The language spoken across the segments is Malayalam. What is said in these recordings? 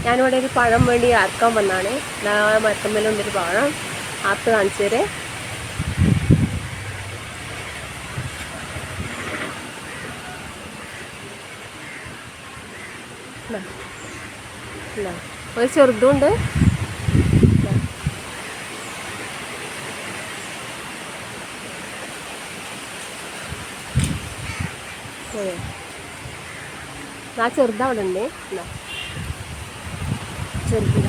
ഞാനിവിടെ ഒരു പഴം വേണ്ടി അറക്കാൻ വന്നാണ്. മരത്തമ്മലുണ്ടൊരു പഴം അറുത്ത് കാണിച്ചു തരേ. ഒരു ചെറുതുണ്ട്. ആ ചെറുതാ അവിടെ ഉണ്ട്. ചെറുത്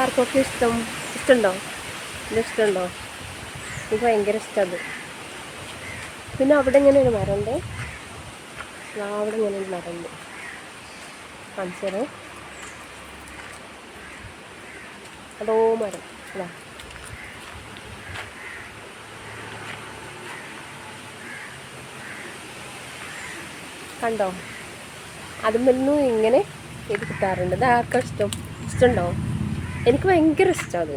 ആർക്കൊക്കെ ഇഷ്ടമുണ്ടോ? ഇഷ്ടമുണ്ടോ? എനിക്ക് ഭയങ്കര ഇഷ്ടമാണ്. പിന്നെ അവിടെ ഇങ്ങനെ ഒരു മരമുണ്ട്. അവിടെ ഇങ്ങനെ ഒരു മരമുണ്ട്. കാണിച്ചേ. അതോ മരം അതാ. കണ്ടോ? അതുമെന്നും ഇങ്ങനെ ഇത് കിട്ടാറുണ്ട്. ഇത് ആർക്കാ ഇഷ്ടമുണ്ടോ? എനിക്ക് ഭയങ്കര ഇഷ്ടമാണ് അത്.